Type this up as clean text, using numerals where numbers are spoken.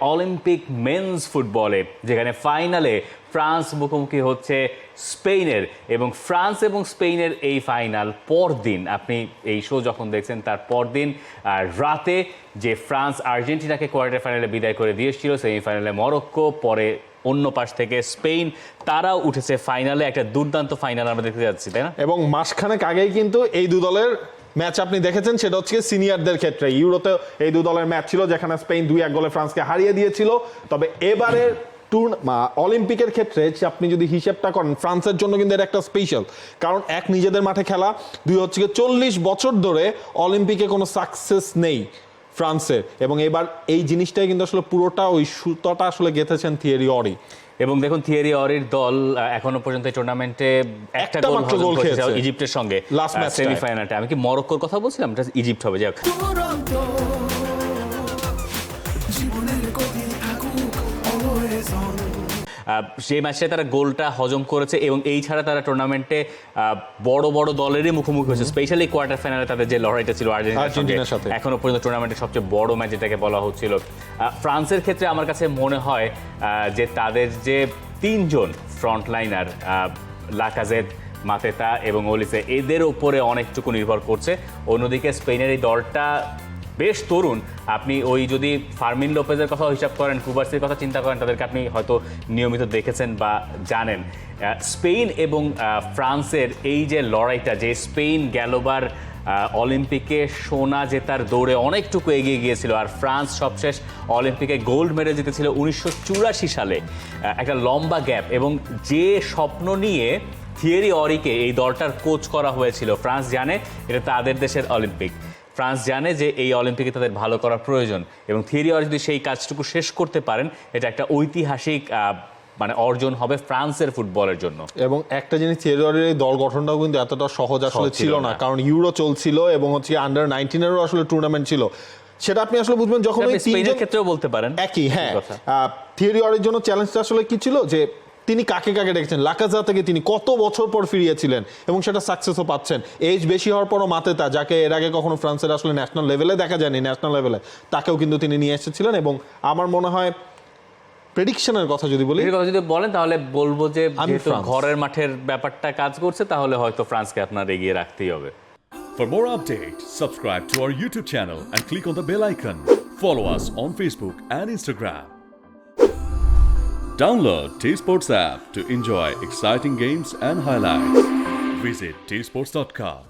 Olympic men's ফুটবলে যেখানে ফাইনালে ফ্রান্স মুখোমুখি হচ্ছে স্পেনের এবং ফ্রান্স এবং স্পেনের এই ফাইনাল পরদিন আপনি এই শো যখন দেখছেন তার পরদিন রাতে যে ফ্রান্স আর্জেন্টিনাকে কোয়ার্টার ফাইনালে বিদায় করে দিয়ে এসেছিল, সেমিফাইনালে মরক্কো, পরে অন্য পাশ থেকে স্পেন, তারাও উঠেছে ফাইনালে। একটা দুর্দান্ত ফাইনাল আমরা দেখতে যাচ্ছি, তাই না? এবং মাসখানেক আগেই কিন্তু এই দু দলের ম্যাচ আপনি দেখেছেন, সেটা হচ্ছে সিনিয়রদের ক্ষেত্রে। ইউরোতে এই দু দলের ম্যাচ ছিল যেখানে স্পেন 2-1 গোলে ফ্রান্সকে হারিয়ে দিয়েছিল। তবে এবারের অলিম্পিকের ক্ষেত্রে আপনি যদি হিসেবটা করেন, ফ্রান্সের জন্য কিন্তু এটা একটা স্পেশাল, কারণ এক নিজেদের মাঠে খেলা, দুই হচ্ছে 40 বছর ধরে অলিম্পিকে কোনো সাকসেস নেই ফ্রান্সের, এবং এবার এই জিনিসটাই কিন্তু আসলে পুরোটা ওই সুতোটা আসলে গেঁথেছেন থিয়েরি অরি। এবং দেখুন থিয়েরি অরির দল এখনো পর্যন্ত টুর্নামেন্টে একটা গোল খেয়েছে ইজিপ্টের সঙ্গে সেমিফাইনালটা। আমি কি মরক্কোর কথা বলছিলাম? এটা ইজিপ্ট হবে। যাক, সেই ম্যাচে তারা গোলটা হজম করেছে এবং এই ছাড়া তারা টুর্নামেন্টে বড় বড় দলেরই মুখোমুখি হয়েছে, স্পেশালি কোয়ার্টার ফাইনালে তাদের যে লড়াইটা ছিল আর্জেন্টিনার সাথে, এখনো পর্যন্ত টুর্নামেন্টের সবচেয়ে বড় ম্যাচ যেটাকে বলা হচ্ছিল। ফ্রান্সের ক্ষেত্রে আমার কাছে মনে হয় যে তাদের যে তিনজন ফ্রন্টলাইনার লাকাজেত, মাতেতা এবং ওলিসে, এদের উপরে অনেকটুকু নির্ভর করছে। অন্যদিকে স্পেনের এই দলটা বেশ তরুণ। আপনি ওই যদি ফার্মিন লোপেজের কথা হিসাব করেন, কুবার্সির কথা চিন্তা করেন, তাদেরকে আপনি হয়তো নিয়মিত দেখেছেন বা জানেন। স্পেন এবং ফ্রান্সের এই যে লড়াইটা, যে স্পেন গেলবার অলিম্পিকে সোনা জেতার দৌড়ে অনেকটুকু এগিয়ে গিয়েছিল, আর ফ্রান্স সবশেষ অলিম্পিকে গোল্ড মেডেল জিতেছিল 1984 সালে। একটা লম্বা গ্যাপ, এবং যে স্বপ্ন নিয়ে থিয়েরি অরিকে এই দলটার কোচ করা হয়েছিল, ফ্রান্স জানে এটা তাদের দেশের অলিম্পিক, ফ্রান্স জানে যে এই অলিম্পিকে তাদের ভালো করা প্রয়োজন, এবং থিয়েরি অরি যদি সেই কাজটুকু শেষ করতে পারেন, এটা একটা ঐতিহাসিক অর্জন হবে ফ্রান্সের ফুটবলের জন্য। এবং একটা জিনিস, থিয়েরি অরির এই দল গঠনটাও কিন্তু এতটা সহজ আসলে ছিল না, কারণ ইউরো চলছিল এবং হচ্ছে আন্ডার-19-এরও আসলে টুর্নামেন্ট ছিল। সেটা আপনি আসলে বুঝবেন যখন ওই স্পেনের ক্ষেত্রেও বলতে পারেন একই। হ্যাঁ, থিয়েরি অরির জন্য চ্যালেঞ্জটা আসলে কি ছিল, যে তিনি কাকে কাকে ডেকেছেন। লাকাজা থেকে তিনি কত বছর পর ফিরিয়েছিলেন এবং সেটা সাকসেসও পাচ্ছেন। এজ বেশি হওয়ার পরও মাতেতা, যাকে এর আগে কখনো ফ্রান্সের আসলে ন্যাশনাল লেভেলে দেখা যায়নি, ন্যাশনাল লেভেলে তাকেও কিন্তু তিনি নিয়ে এসেছিলেন। এবং আমার মনে হয় প্রেডিকশনের কথা যদি বলেন, তাহলে বলবো যে ঘরের মাঠের ব্যাপারটা কাজ করছে, তাহলে হয়তো ফ্রান্সকে আপনার এগিয়ে রাখতেই হবে। For more updates, subscribe to our YouTube channel and click on the bell icon. Follow us on Facebook and Instagram. Download T-Sports app to enjoy exciting games and highlights. Visit tsports.com.